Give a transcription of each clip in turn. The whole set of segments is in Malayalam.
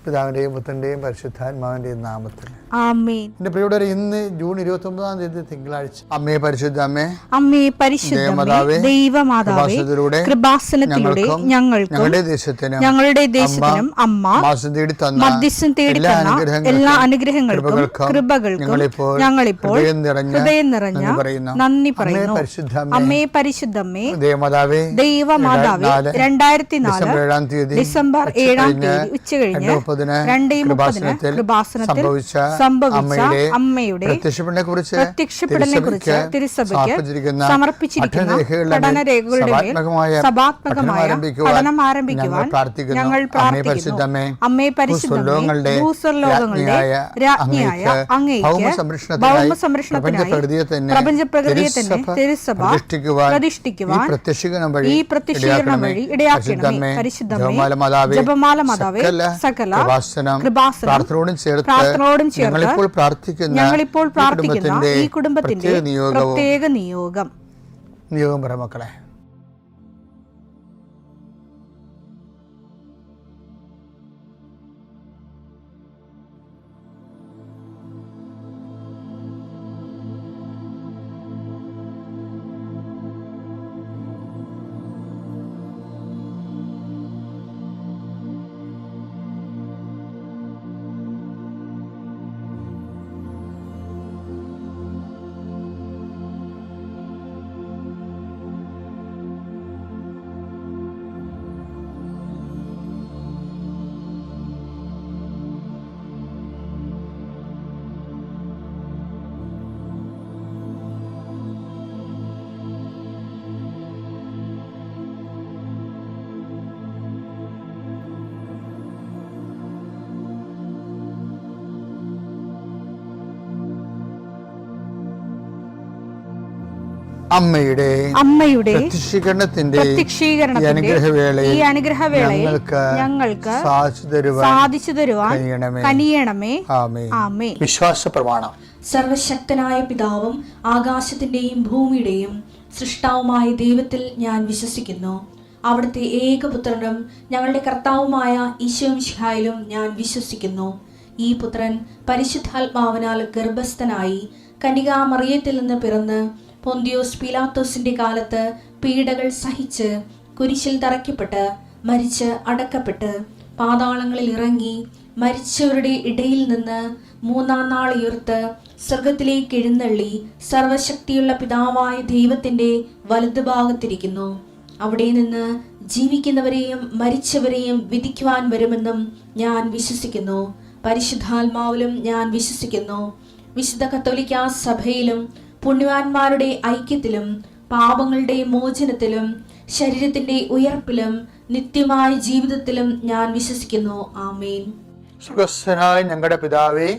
പിതാവിൻ്റെയും പുത്രൻ്റെയും പരിശുദ്ധാത്മാവിൻ്റെയും നാമത്തിൽ ആമേൻ. എന്റെ പ്രിയപ്പെട്ടവരെ, ഇന്ന് ജൂൺ 29-ാം തീയതി തിങ്കളാഴ്ച. അമ്മേ പരിശുദ്ധ അമ്മേ, അമ്മേ പരിശുദ്ധമേ, ദൈവമാതാവേ, കൃപാസനത്തിലൂടെ ഞങ്ങൾക്കും ഞങ്ങളുടെ ദേശത്തിനും അമ്മ മധ്യസ്ഥം തേടി തന്ന എല്ലാ അനുഗ്രഹങ്ങൾക്കും കൃപകൾക്കും ഞങ്ങളിപ്പോൾ ഹൃദയം നിറഞ്ഞ നന്ദി പറയുന്നു. അമ്മേ പരിശുദ്ധമേ, ദൈവമാതാവേ, 2004 ഡിസംബർ 7-ാം തീയതി ഉച്ചകഴിഞ്ഞ് 2:30 കൃപാസനത്തിൽ സംഭവിച്ച അമ്മയുടെ പ്രത്യക്ഷപ്പെടലിനെക്കുറിച്ച് തിരുസഭയ്ക്ക് സമർപ്പിച്ചിരിക്കുന്ന പഠനരേഖകളുടെ മേൽ സഭാത്മകമായ പഠനം ആരംഭിക്കുവാൻ ഞങ്ങൾ പ്രാർത്ഥിക്കുന്നു. അമ്മേ പരിശുദ്ധമേ, ഭൂസ്വർലോകങ്ങളുടെ രാജ്ഞിയായ അങ്ങേയ്ക്ക് ഭൗമസംരക്ഷണത്തിനായി പ്രപഞ്ചപ്രകൃതിയെ തന്നെ തിരുസഭ പ്രതിഷ്ഠിക്കുവാൻ ഈ പ്രത്യക്ഷീകരണം വഴി ഇടയാക്കണമേ. പരിശുദ്ധമേ, ജപമാല മാതാവേ, സകല പ്രാർത്ഥനയോടും ചേർത്ത് ഞങ്ങളിപ്പോൾ പ്രാർത്ഥിക്കുന്ന ഈ കുടുംബത്തിന്റെ പ്രത്യേക നിയോഗം പറ മക്കളെ. അമ്മയുടെ പ്രത്യക്ഷീകരണത്തിന്റെ ഈ അനുഗ്രഹവേളയിൽ ഞങ്ങൾക്ക് സാധിച്ചു തരുവാൻ കനിയണമേ. ആമേൻ. വിശ്വാസ പ്രമാണം. സർവശക്തനായ പിതാവും ആകാശത്തിന്റെയും ഭൂമിയുടെയും സൃഷ്ടാവുമായ ദൈവത്തിൽ ഞാൻ വിശ്വസിക്കുന്നു. അവിടുത്തെ ഏകപുത്രനും ഞങ്ങളുടെ കർത്താവുമായ ഈശോമിശിഹായിലും ഞാൻ വിശ്വസിക്കുന്നു. ഈ പുത്രൻ പരിശുദ്ധാത്മാവിനാൽ ഗർഭസ്ഥനായി കന്യകാമറിയത്തിൽ നിന്ന് പിറന്ന് പൊന്തിയോസ് പീലാത്തോസിന്റെ കാലത്ത് പീഡകൾ സഹിച്ച് കുരിശിൽ തറയ്ക്കപ്പെട്ട് മരിച്ച് അടക്കപ്പെട്ട് പാതാളങ്ങളിൽ ഇറങ്ങി മരിച്ചവരുടെ ഇടയിൽ നിന്ന് 3-ാം നാൾ ഉയർത്ത് സ്വർഗത്തിലേക്ക് എഴുന്നള്ളി സർവശക്തിയുള്ള പിതാവായ ദൈവത്തിന്റെ വലതുഭാഗത്തിരിക്കുന്നു. അവിടെ നിന്ന് ജീവിക്കുന്നവരെയും മരിച്ചവരെയും വിധിക്കുവാൻ വരുമെന്നും ഞാൻ വിശ്വസിക്കുന്നു. പരിശുദ്ധാത്മാവിലും ഞാൻ വിശ്വസിക്കുന്നു. വിശുദ്ധ കത്തോലിക്കാ സഭയിലും പുണ്യവാന്മാരുടെ ഐക്യത്തിലും പാപങ്ങളുടെ മോചനത്തിലും ശരീരത്തിന്റെ ഉയർപ്പിലും നിത്യമായ ജീവിതത്തിലും ഞാൻ വിശ്വസിക്കുന്നു. ആമേൻ. സുഖസ്ഥനായ ഞങ്ങളുടെ പിതാവേ,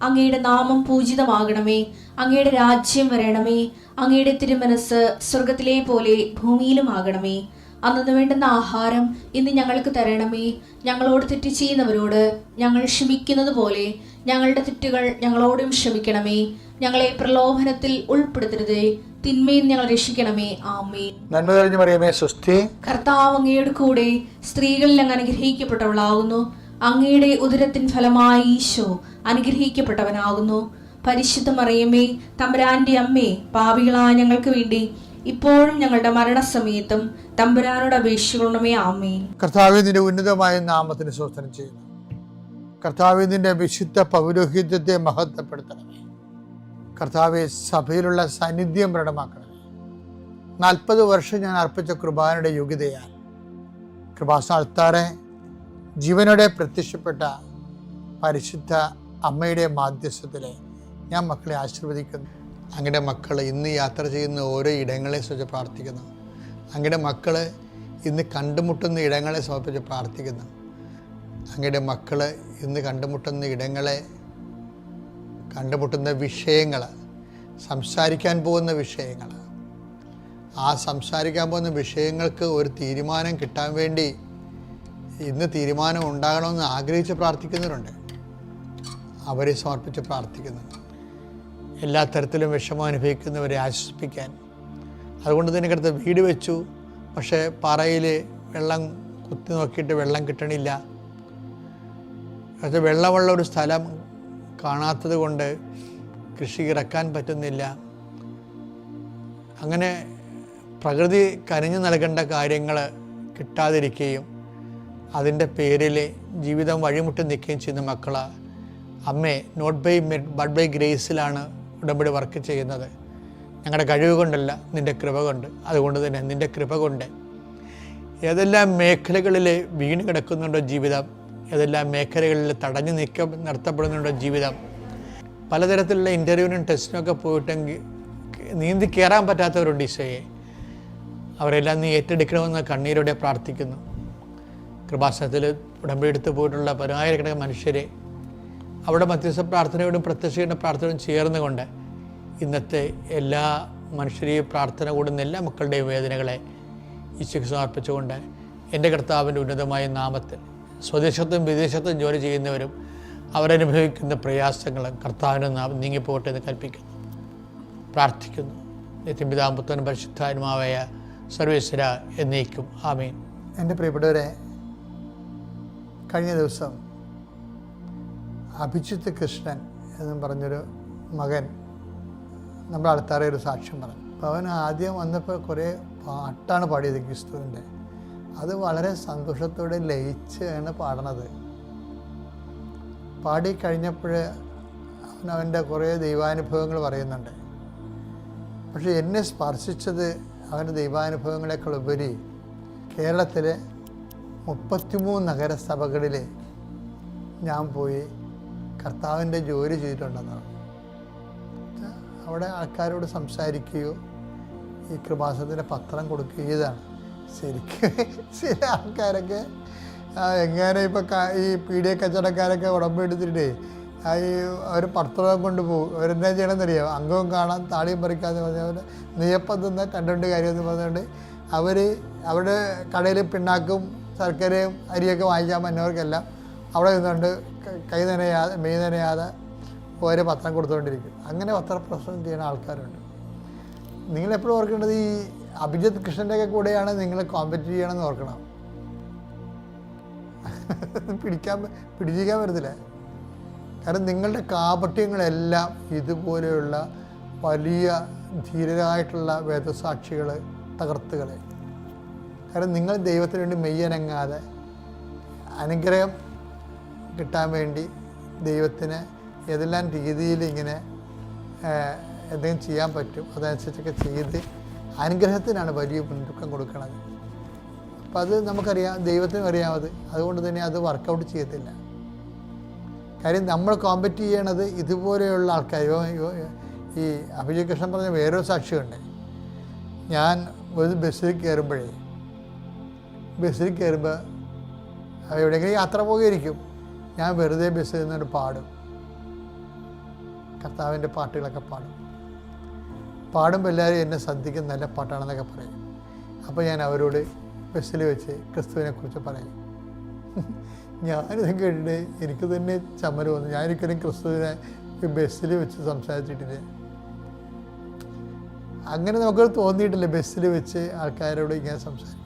അങ്ങയുടെ നാമം പൂജിതമാകണമേ. അങ്ങയുടെ രാജ്യം വരണമേ. അങ്ങയുടെ തിരുമനസ് സ്വർഗത്തിലെ പോലെ ഭൂമിയിലും ആകണമേ. അന്നു വേണ്ടുന്ന ആഹാരം ഇന്ന് ഞങ്ങൾക്ക് തരണമേ. ഞങ്ങളോട് തെറ്റ് ചെയ്യുന്നവരോട് ഞങ്ങൾ ക്ഷമിക്കുന്നത് പോലെ ഞങ്ങളുടെ തെറ്റുകൾ ഞങ്ങളോടും ക്ഷമിക്കണമേ. ഞങ്ങളെ പ്രലോഭനത്തിൽ ഉൾപ്പെടുത്തരുതേ, തിന്മയിൽ ഞങ്ങൾ രക്ഷിക്കണമേ. ആമേൻ. നന്മ നിറഞ്ഞ മറിയമേ, സ്വസ്തി. കർത്താവ് അങ്ങയുടെ കൂടെ സ്ത്രീകളിൽ അങ്ങ് അനുഗ്രഹിക്കപ്പെട്ടവളാകുന്നു. അങ്ങയുടെ ഉദരത്തിൻ ഫലമായി ഈശോ അനുഗ്രഹിക്കപ്പെട്ടവനാകുന്നു. പരിശുദ്ധ മറിയമേ, തമ്പുരാന്റെ അമ്മേ, പാപികളായ ഞങ്ങൾക്ക് വേണ്ടി ഇപ്പോഴും ഞങ്ങളുടെ മരണസമയത്തും തമ്പുരാനോട് അപേക്ഷിക്കണമേ. ആമേൻ. കർത്താവേ, നിന്റെ ഉന്നതമായ നാമത്തിന് സ്തോത്രം ചെയ്യുന്നു. കർത്താവേ, നിന്റെ വിശുദ്ധ പൗരോഹിത്യത്തെ മഹത്വപ്പെടുത്തണമേ. കർത്താവെ, സഭയിലുള്ള സാന്നിധ്യം പ്രകടമാക്കണമേ. 40 വർഷം ഞാൻ അർപ്പിച്ച കൃപാനയുടെ യോഗ്യതയാൽ കൃപാസ്ഥാനത്താറെ ജീവനോടെ പ്രത്യക്ഷപ്പെട്ട പരിശുദ്ധ അമ്മയുടെ മാധ്യസ്ഥത്തിലെ ഞാൻ മക്കളെ ആശീർവദിക്കുന്നു. അങ്ങയുടെ മക്കൾ ഇന്ന് യാത്ര ചെയ്യുന്ന ഓരോ ഇടങ്ങളെ സംബന്ധിച്ച് പ്രാർത്ഥിക്കുന്നു. അങ്ങയുടെ മക്കൾ ഇന്ന് കണ്ടുമുട്ടുന്ന ഇടങ്ങളെ സമർപ്പിച്ച് പ്രാർത്ഥിക്കുന്നു. അങ്ങയുടെ മക്കൾ ഇന്ന് കണ്ടുമുട്ടുന്ന ഇടങ്ങളെ, കണ്ടുമുട്ടുന്ന വിഷയങ്ങൾ, സംസാരിക്കാൻ പോകുന്ന വിഷയങ്ങൾ, ആ സംസാരിക്കാൻ പോകുന്ന വിഷയങ്ങൾക്ക് ഒരു തീരുമാനം കിട്ടാൻ വേണ്ടി ഇന്ന് തീരുമാനം ഉണ്ടാകണമെന്ന് ആഗ്രഹിച്ച് പ്രാർത്ഥിക്കുന്നവരുണ്ട്. അവരെ സമർപ്പിച്ച് പ്രാർത്ഥിക്കുന്നു. എല്ലാ തരത്തിലും വിഷമം അനുഭവിക്കുന്നവരെ ആശ്വസിപ്പിക്കാൻ. അതുകൊണ്ട് തന്നെ അടുത്ത് വീട് വെച്ചു, പക്ഷേ പാറയിൽ വെള്ളം കുത്തി നോക്കിയിട്ട് വെള്ളം കിട്ടണില്ല. അത് വെള്ളമുള്ള ഒരു സ്ഥലം കാണാത്തത് കൊണ്ട് കൃഷി ഇറക്കാൻ പറ്റുന്നില്ല. അങ്ങനെ പ്രകൃതി കനിഞ്ഞു നൽകേണ്ട കാര്യങ്ങൾ കിട്ടാതിരിക്കുകയും അതിൻ്റെ പേരിൽ ജീവിതം വഴിമുട്ടി നിൽക്കുകയും ചെയ്യുന്ന മക്കൾ അമ്മേ not by might but by ഗ്രേസിലാണ് ഉടമ്പടി വർക്ക് ചെയ്യുന്നത്. ഞങ്ങളുടെ കഴിവ് കൊണ്ടല്ല, നിൻ്റെ കൃപ കൊണ്ട്. അതുകൊണ്ട് തന്നെ നിൻ്റെ കൃപ കൊണ്ട് ഏതെല്ലാം മേഖലകളിൽ വീണ് കിടക്കുന്നുണ്ടോ ജീവിതം, ഏതെല്ലാം മേഖലകളിൽ തടഞ്ഞു നിർത്തപ്പെടുന്നുണ്ടോ ജീവിതം, പലതരത്തിലുള്ള ഇൻ്റർവ്യൂവിനും ടെസ്റ്റിനൊക്കെ പോയിട്ടെങ്കിൽ നീന്തി കയറാൻ പറ്റാത്തവരുണ്ട് ഈശോയെ. അവരെല്ലാം നീ ഏറ്റെടുക്കണമെന്ന് കണ്ണീരോടെ പ്രാർത്ഥിക്കുന്നു. കൃപാസനത്തിൽ ഉടമ്പടി എടുത്ത് പോയിട്ടുള്ള പതിനായിരക്കണക്കിന് മനുഷ്യരെ അവിടെ മധ്യസ്ഥ പ്രാർത്ഥനയോടും പ്രത്യക്ഷയുടെ പ്രാർത്ഥനയോടും ചേർന്നുകൊണ്ട് ഇന്നത്തെ എല്ലാ മനുഷ്യരെയും പ്രാർത്ഥന കൂടുന്ന എല്ലാ മക്കളുടെയും വേദനകളെ ഈശോയ്ക്ക് സമർപ്പിച്ചുകൊണ്ട് എൻ്റെ കർത്താവിൻ്റെ ഉന്നതമായ നാമത്തിൽ സ്വദേശത്തും വിദേശത്തും ജോലി ചെയ്യുന്നവരും അവരനുഭവിക്കുന്ന പ്രയാസങ്ങളും കർത്താവിൻ്റെ നാമം നീങ്ങിപ്പോട്ടെ എന്ന് കൽപ്പിക്കുന്നു, പ്രാർത്ഥിക്കുന്നു. നിത്യപിതാവും പുത്രനും പരിശുദ്ധാത്മാവായ സർവേശ്വര എന്നേക്കും ആമേൻ. എൻ്റെ പ്രിയപ്പെട്ടവരെ, കഴിഞ്ഞ ദിവസം അഭിജിത്ത് കൃഷ്ണൻ എന്നും പറഞ്ഞൊരു മകൻ നമ്മുടെ അടുത്താറേ ഒരു സാക്ഷ്യം പറഞ്ഞു. അപ്പോൾ അവൻ ആദ്യം വന്നപ്പോൾ കുറേ പാട്ടാണ് പാടിയത് ക്രിസ്തുവിൻ്റെ. അത് വളരെ സന്തോഷത്തോടെ ലയിച്ചാണ് പാടണത്. പാടിക്കഴിഞ്ഞപ്പോൾ അവൻ്റെ കുറേ ദൈവാനുഭവങ്ങൾ പറയുന്നുണ്ട്. പക്ഷേ എന്നെ സ്പർശിച്ചത് അവൻ്റെ ദൈവാനുഭവങ്ങളെക്കാൾ ഉപരി കേരളത്തിലെ 33 നഗരസഭകളിൽ ഞാൻ പോയി കർത്താവിൻ്റെ ജോലി ചെയ്തിട്ടുണ്ടെന്നാണ്. അവിടെ ആൾക്കാരോട് സംസാരിക്കുകയോ ഈ കൃപാസനത്തിൻ്റെ പത്രം കൊടുക്കുകയോ ഇതാണ്. ശരിക്കും ചില ആൾക്കാരൊക്കെ എങ്ങനെ ഇപ്പം ഈ പീഡിയ കച്ചവടക്കാരൊക്കെ ഉടമ്പെടുത്തിട്ട് ഈ അവർ പത്രം കൊണ്ടുപോകും. അവരെന്താ ചെയ്യണമെന്നറിയാം, അംഗവും കാണാൻ താളിയും പറിക്കാതെ പറഞ്ഞവർ നെയ്യപ്പം തിന്ന കണ്ടുകൊണ്ട് കാര്യമെന്ന് പറഞ്ഞുകൊണ്ട് അവർ അവിടെ കടയിൽ പിണ്ണാക്കും ശർക്കരയും അരിയൊക്കെ വാങ്ങിക്കാൻ പറ്റുന്നവർക്കെല്ലാം അവിടെ നിന്നുകൊണ്ട് കൈ നനയാതെ മെയ് നനയാതെ ഓരോ പത്രം കൊടുത്തുകൊണ്ടിരിക്കും. അങ്ങനെ പത്രപ്രസവം ചെയ്യുന്ന ആൾക്കാരുണ്ട്. നിങ്ങളെപ്പോഴും ഓർക്കേണ്ടത് ഈ അഭിജിത്ത് കൃഷ്ണൻ്റെയൊക്കെ കൂടെയാണ് നിങ്ങൾ കോമ്പറ്റ് ചെയ്യണമെന്ന് ഓർക്കണം. പിടിച്ചിരിക്കാൻ പറ്റത്തില്ല. കാരണം നിങ്ങളുടെ കാപട്യങ്ങളെല്ലാം ഇതുപോലെയുള്ള വലിയ ധീരരായിട്ടുള്ള വേദസാക്ഷികൾ തകർത്തുകളെ. കാരണം നിങ്ങൾ ദൈവത്തിന് വേണ്ടി മെയ്യനങ്ങാതെ അനുഗ്രഹം കിട്ടാൻ വേണ്ടി ദൈവത്തിന് ഏതെല്ലാം രീതിയിൽ ഇങ്ങനെ എന്തെങ്കിലും ചെയ്യാൻ പറ്റും അതനുസരിച്ചൊക്കെ ചെയ്ത് അനുഗ്രഹത്തിനാണ് വലിയ മുൻതൂക്കം കൊടുക്കുന്നത്. അപ്പം അത് നമുക്കറിയാം, ദൈവത്തിനും അറിയാമത്. അതുകൊണ്ട് തന്നെ അത് വർക്കൗട്ട് ചെയ്യത്തില്ല. കാര്യം നമ്മൾ കോമ്പറ്റ് ചെയ്യണത് ഇതുപോലെയുള്ള ആൾക്കാർ. ഈ അഭിജിത്ത് കൃഷ്ണൻ പറഞ്ഞ വേറൊരു സാക്ഷിയുണ്ട്. ഞാൻ ഒരു ബസ്സിൽ കയറുമ്പോൾ എവിടെയെങ്കിലും യാത്ര പോകുകയായിരിക്കും, ഞാൻ വെറുതെ ബസ്സിൽ നിന്നിട്ട് പാടും. കർത്താവിൻ്റെ പാട്ടുകളൊക്കെ പാടുമ്പോൾ എല്ലാവരും എന്നെ ശ്രദ്ധിക്കുന്ന നല്ല പാട്ടാണെന്നൊക്കെ പറയും. അപ്പോൾ ഞാൻ അവരോട് ബസ്സിൽ വെച്ച് ക്രിസ്തുവിനെക്കുറിച്ച് പറയും. ഞാനിത് കേട്ടിട്ട് എനിക്ക് തന്നെ ചമ്മൽ വന്നു. ഞാനൊരിക്കലും ക്രിസ്തുവിനെ ബസ്സിൽ വെച്ച് സംസാരിച്ചിട്ടില്ല. അങ്ങനെ നമുക്ക് തോന്നിയിട്ടില്ല ബസ്സിൽ വെച്ച് ആൾക്കാരോട് ഇങ്ങനെ സംസാരിക്കും.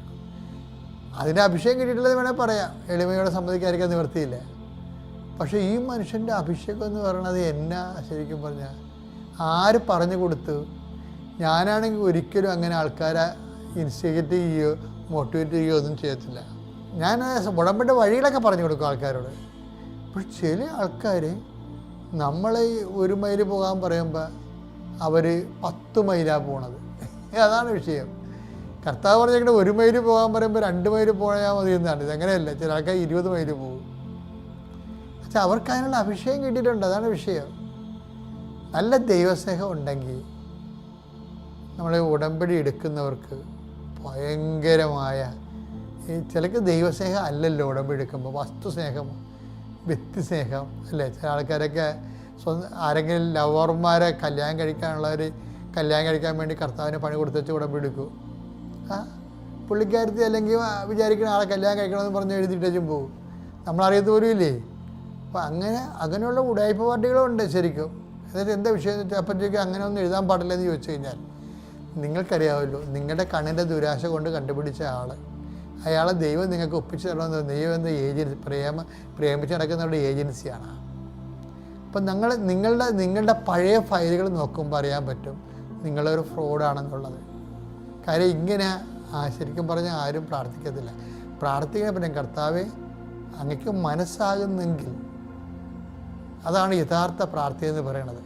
അതിൻ്റെ അഭിഷേകം കിട്ടിയിട്ടുള്ളത് വേണേൽ പറയാം, എളിമയോടെ സമ്മതിക്കാതിരിക്കാൻ നിവർത്തിയില്ല. പക്ഷേ ഈ മനുഷ്യൻ്റെ അഭിഷേകം എന്ന് പറയുന്നത് എന്നാ ശരിക്കും പറഞ്ഞാൽ ആര് പറഞ്ഞു കൊടുത്തു? ഞാനാണെങ്കിൽ ഒരിക്കലും അങ്ങനെ ആൾക്കാരെ ഇൻസ്റ്റിഗേറ്റ് ചെയ്യുകയോ മോട്ടിവേറ്റ് ചെയ്യുകയോ ഒന്നും ചെയ്യത്തില്ല. ഞാൻ ഉടമ്പടി വഴികളൊക്കെ പറഞ്ഞു കൊടുക്കും ആൾക്കാരോട്. പക്ഷെ ചില ആൾക്കാർ നമ്മളെ 1 മൈൽ പോകാൻ പറയുമ്പോൾ അവർ 10 മൈലാണ് പോണത്. അതാണ് വിഷയം. കർത്താവ് പറഞ്ഞേക്കണ 1 മൈൽ പോകാൻ പറയുമ്പോൾ 2 മൈൽ പോയാൽ മതി എന്നാണ്. ഇതങ്ങനെയല്ല. ചില ആൾക്കാർ 20 മൈൽ പോകും. പക്ഷെ അവർക്ക് അതിനുള്ള അഭിഷേകം കിട്ടിയിട്ടുണ്ട്. അതാണ് വിഷയം. നല്ല ദൈവസ്നേഹം ഉണ്ടെങ്കിൽ നമ്മളെ ഉടമ്പടി എടുക്കുന്നവർക്ക് ഭയങ്കരമായ ചിലക്ക് ദൈവസ്നേഹം അല്ലല്ലോ ഉടമ്പടി എടുക്കുമ്പോൾ, വസ്തുസ്നേഹം, വ്യക്തിസ്നേഹം അല്ലേ. ചില ആൾക്കാരൊക്കെ ആരെങ്കിലും ലവർമാരെ കല്യാണം കഴിക്കാനുള്ളവർ കല്യാണം കഴിക്കാൻ വേണ്ടി കർത്താവിന് പണി കൊടുത്തുവെച്ച് ഉടമ്പടി എടുക്കും. പുള്ളിക്കാരത്തി അല്ലെങ്കിൽ വിചാരിക്കുന്ന ആളെ കല്യാണം കഴിക്കണമെന്ന് പറഞ്ഞ് എഴുതിയിട്ടേച്ചും പോകും. നമ്മളറിയത്ത് പോലും ഇല്ലേ. അപ്പം അങ്ങനെയുള്ള ഉടായ്പ പാർട്ടികളുണ്ട് ശരിക്കും. എന്നിട്ട് എന്താ വിഷയം എന്ന് വെച്ചാൽ അപ്പോഴത്തേക്ക് അങ്ങനെ ഒന്നും എഴുതാൻ പാടില്ലെന്ന് ചോദിച്ചു കഴിഞ്ഞാൽ നിങ്ങൾക്കറിയാമല്ലോ, നിങ്ങളുടെ കണ്ണിൻ്റെ ദുരാശ കൊണ്ട് കണ്ടുപിടിച്ച ആൾ അയാളെ ദൈവം നിങ്ങൾക്ക് ഒപ്പിച്ച് തരണമെന്ന് ദൈവം എന്ന ഏജൻസി പ്രേമിച്ച് നടക്കുന്നവരുടെ ഏജൻസിയാണ്. അപ്പം നിങ്ങളുടെ പഴയ ഫയലുകൾ നോക്കുമ്പോൾ അറിയാൻ പറ്റും നിങ്ങളൊരു ഫ്രോഡാണെന്നുള്ളത്. കാര്യം ഇങ്ങനെ ശരിക്കും പറഞ്ഞാൽ ആരും പ്രാർത്ഥിക്കത്തില്ല. പ്രാർത്ഥിക്കാൻ പറ്റും, കർത്താവേ അങ്ങക്ക് മനസ്സാകുന്നെങ്കിൽ, അതാണ് യഥാർത്ഥ പ്രാർത്ഥന എന്ന് പറയണത്.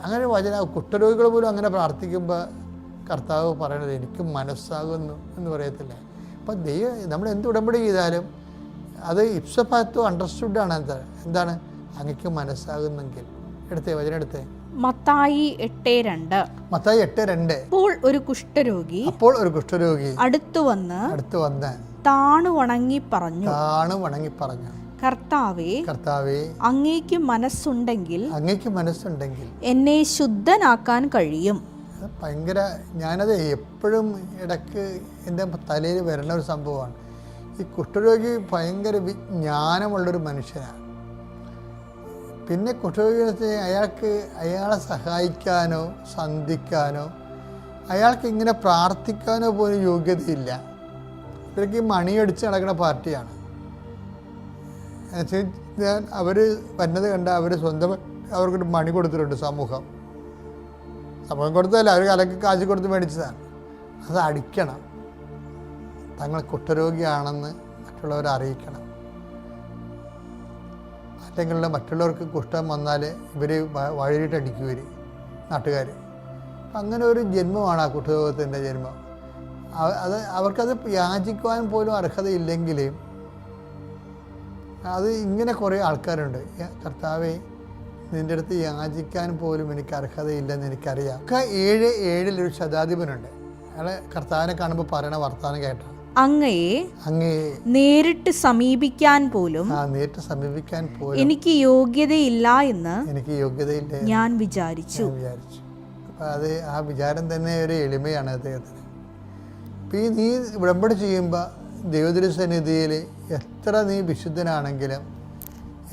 അങ്ങനെ കുഷ്ഠരോഗികൾ പോലും അങ്ങനെ പ്രാർത്ഥിക്കുമ്പോൾ കർത്താവ് പറയണത് എനിക്ക് മനസ്സാകുന്നു എന്ന് പറയത്തില്ല. അപ്പം നമ്മൾ എന്ത് ഉടമ്പടി ചെയ്താലും അത് ഇപ്സഫാക്റ്റോ അണ്ടർസ്റ്റുഡാണ്. എന്താണ് അങ്ങക്ക് മനസ്സാകുന്നെങ്കിൽ. വചനം എടുത്തേ. മത്തായി 8:2. അപ്പോൾ ഒരു കുഷ്ഠരോഗി അടുത്തു വന്ന് താണു വണങ്ങി പറഞ്ഞു, കർത്താവേ അങ്ങേക്ക് മനസ്സുണ്ടെങ്കിൽ എന്നെ ശുദ്ധനാക്കാൻ കഴിയും. ഭയങ്കര, ഞാനത് എപ്പോഴും ഇടയ്ക്ക് എൻ്റെ തലയിൽ വരുന്ന ഒരു സംഭവമാണ്. ഈ കുഷ്ഠരോഗി ഭയങ്കര വിജ്ഞാനമുള്ളൊരു മനുഷ്യനാണ്. പിന്നെ കുഷ്ഠരോഗി അയാളെ സഹായിക്കാനോ സന്ധിക്കാനോ അയാൾക്ക് ഇങ്ങനെ പ്രാർത്ഥിക്കാനോ പോലും യോഗ്യതയില്ല. ഇവർക്ക് ഈ മണിയടിച്ച് നടക്കുന്ന പാർട്ടിയാണ്. അവർ വരുന്നത് കണ്ട അവർ സ്വന്തം അവർക്കൊരു മണി കൊടുത്തിട്ടുണ്ട്. സമൂഹം കൊടുത്തതല്ല, അവർ കലക്ക് കാശ് കൊടുത്ത് മേടിച്ചതാണ്. അത് അടിക്കണം. തങ്ങൾ കുഷ്ഠരോഗിയാണെന്ന് മറ്റുള്ളവരെ അറിയിക്കണം. അല്ലെങ്കിൽ മറ്റുള്ളവർക്ക് കുഷ്ഠം വന്നാൽ ഇവർ വഴിയിട്ടടിക്കും നാട്ടുകാർ. അങ്ങനെ ഒരു ജന്മമാണ് ആ കുഷ്ഠരോഗത്തിൻ്റെ ജന്മം. അവർക്കത് യാചിക്കുവാൻ പോലും അർഹതയില്ലെങ്കിൽ അത് ഇങ്ങനെ കുറേ ആൾക്കാരുണ്ട്. കർത്താവേ നിൻ്റെ അടുത്ത് യാചിക്കാൻ പോലും എനിക്ക് അർഹതയില്ലെന്ന് എനിക്കറിയാം. 7:7 ഒരു ശതാധിപനുണ്ട്. അയാൾ കർത്താവിനെ കാണുമ്പോൾ പറയണ വർത്താനം കേട്ടാണ്, അങ്ങയെ നേരിട്ട് സമീപിക്കാൻ പോലും എനിക്ക് യോഗ്യതയില്ല എന്ന് ഞാൻ വിചാരിച്ചു. അപ്പം അത് ആ വിചാരം തന്നെ ഒരു എളിമയാണ് അദ്ദേഹത്തിന്. ഇപ്പം നീ ഉടമ്പടി ചെയ്യുമ്പോൾ ദൈവതിരുസന്നിധിയിൽ എത്ര നീ വിശുദ്ധനാണെങ്കിലും,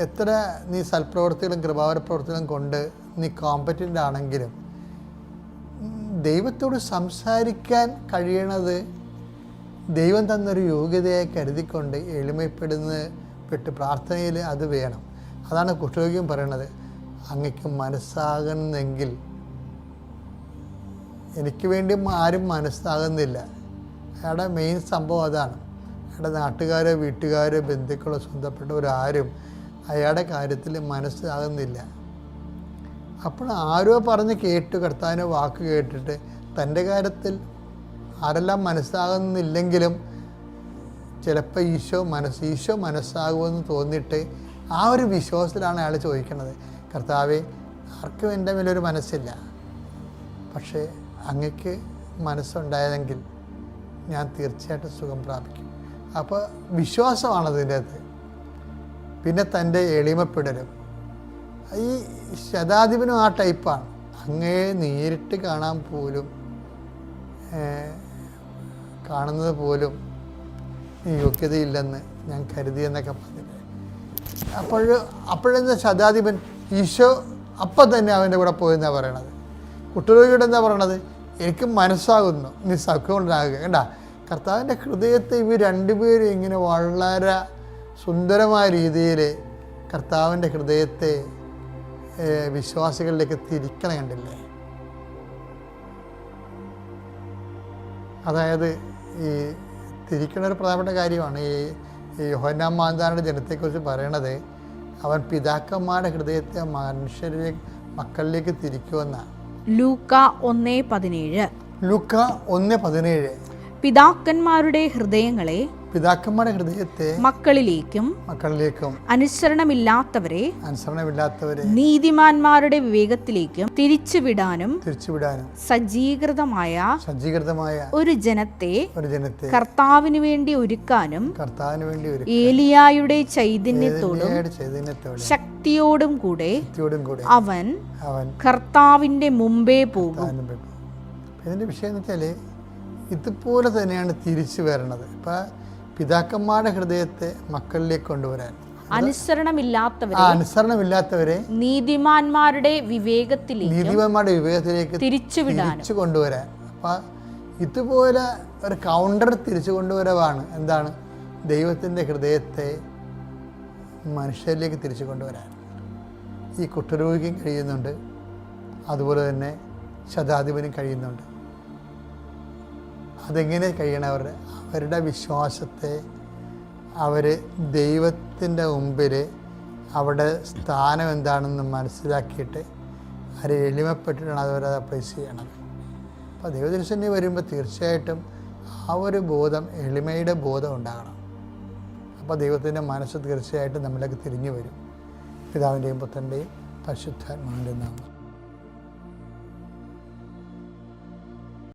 എത്ര നീ സൽപ്രവർത്തികളും കൃപാവര പ്രവർത്തികളും കൊണ്ട് നീ കോമ്പറ്റൻ്റ് ആണെങ്കിലും, ദൈവത്തോട് സംസാരിക്കാൻ കഴിയണത് ദൈവം തന്നൊരു യോഗ്യതയെ കരുതിക്കൊണ്ട് എളിമപ്പെട്ട് പ്രാർത്ഥനയിൽ അത് വേണം. അതാണ് കുഷ്ഠരോഗിയും പറയണത്, അങ്ങക്ക് മനസ്സാകുന്നെങ്കിൽ. എനിക്ക് വേണ്ടി ആരും മനസ്സാകുന്നില്ല. അയാളുടെ മെയിൻ സംഭവം അതാണ്. അയാളുടെ നാട്ടുകാരോ വീട്ടുകാരോ ബന്ധുക്കളോ സ്വന്തപ്പെട്ടവരാരും അയാളുടെ കാര്യത്തിൽ മനസ്സാകുന്നില്ല. അപ്പോൾ ആരോ പറഞ്ഞ് കേട്ടു, കർത്താവിൻ്റെ വാക്ക് കേട്ടിട്ട് തൻ്റെ കാര്യത്തിൽ ആരെല്ലാം മനസ്സാകുന്നില്ലെങ്കിലും ചിലപ്പോൾ ഈശോ മനസ്സാകുമെന്ന് തോന്നിയിട്ട് ആ ഒരു വിശ്വാസത്തിലാണ് അയാൾ ചോദിക്കുന്നത്, കർത്താവേ ആർക്കും എൻ്റെ മേലൊരു മനസ്സില്ല, പക്ഷേ അങ്ങക്ക് മനസ്സുണ്ടായതെങ്കിൽ ഞാൻ തീർച്ചയായിട്ടും സുഖം പ്രാപിക്കും. അപ്പോൾ വിശ്വാസമാണതിൻ്റെ അകത്ത്. പിന്നെ തൻ്റെ എളിമപ്പെടലും. ഈ ശതാധിപനും ആ ടൈപ്പാണ്. അങ്ങയെ നേരിട്ട് കാണുന്നത് പോലും യോഗ്യതയില്ലെന്ന് ഞാൻ കരുതിയെന്നൊക്കെ പറഞ്ഞിട്ട് അപ്പോഴെന്താ ശതാധിപൻ ഈശോ അപ്പം തന്നെ അവൻ്റെ കൂടെ പോയെന്നാണ് പറയണത്. കുഷ്ഠരോഗിയുടെ എന്താ പറയണത്, എനിക്ക് മനസ്സാകുന്നു, നീ സൗഖ്യമുണ്ടാകുക. കണ്ടാ കർത്താവിൻ്റെ ഹൃദയത്തെ ഇവർ രണ്ടുപേരും ഇങ്ങനെ വളരെ സുന്ദരമായ രീതിയിൽ കർത്താവിൻ്റെ ഹൃദയത്തെ വിശ്വാസികളിലേക്ക് തിരിക്കണം കണ്ടില്ലേ. അതായത് ഈ തിരിക്കുന്ന ഒരു പ്രധാനപ്പെട്ട കാര്യമാണ്. ഈ യോഹന്നാൻ മാന്താരുടെ ജനത്തെക്കുറിച്ച് പറയണത്, അവൻ പിതാക്കന്മാരുടെ ഹൃദയത്തെ മക്കളിലേക്ക് തിരിക്കുമെന്നാണ്. ലൂക്ക 1:17 പിതാക്കന്മാരുടെ ഹൃദയങ്ങളെ ഹൃദയത്തെ മക്കളിലേക്കും അനുസരണമില്ലാത്തവരെ നീതിമാന്മാരുടെ വിവേകത്തിലേക്കും തിരിച്ചുവിടാനും സജ്ജീകൃതമായ ഒരു ജനത്തെ കർത്താവിന് വേണ്ടി ഒരുക്കാനും ഏലിയായുടെ ചൈതന്യത്തോടും ശക്തിയോടും കൂടെ അവൻ കർത്താവിന്റെ മുമ്പേ പോകും. ഇതിന്റെ വിഷയം എന്ന് വെച്ചാല് ഇതുപോലെ തന്നെയാണ് തിരിച്ചു വരണത്. ഇപ്പം പിതാക്കന്മാരുടെ ഹൃദയത്തെ മക്കളിലേക്ക് കൊണ്ടുവരാൻ, അനുസരണമില്ലാത്തവരെ നീതിമാന്മാരുടെ വിവേകത്തിലേക്ക് തിരിച്ചു കൊണ്ടുവരാൻ. അപ്പം ഇതുപോലെ ഒരു കൗണ്ടർ തിരിച്ചു കൊണ്ടുവരവാണ് എന്താണ് ദൈവത്തിൻ്റെ ഹൃദയത്തെ മനുഷ്യരിലേക്ക് തിരിച്ചു കൊണ്ടുവരാൻ. ഈ കുഷ്ഠരോഗിക്കും കഴിയുന്നുണ്ട്, അതുപോലെ തന്നെ ശതാധിപനും കഴിയുന്നുണ്ട്. അതെങ്ങനെ കഴിയണം? അവരുടെ വിശ്വാസത്തെ അവർ ദൈവത്തിൻ്റെ മുമ്പിൽ അവിടെ സ്ഥാനം എന്താണെന്ന് മനസ്സിലാക്കിയിട്ട് അവർ എളിമപ്പെട്ടിട്ടാണ് അവരത് അപ്രൈസ് ചെയ്യണത്. അപ്പോൾ ദൈവദർശനം വരുമ്പോൾ തീർച്ചയായിട്ടും ആ ഒരു ബോധം, എളിമയുടെ ബോധം ഉണ്ടാകണം. അപ്പോൾ ദൈവത്തിൻ്റെ മനസ്സ് തീർച്ചയായിട്ടും നമ്മളിലേക്ക് തിരിഞ്ഞു വരും. പിതാവിൻ്റെയും പുത്രൻ്റെയും പരിശുദ്ധാത്മാവിൻ്റെ നാമം.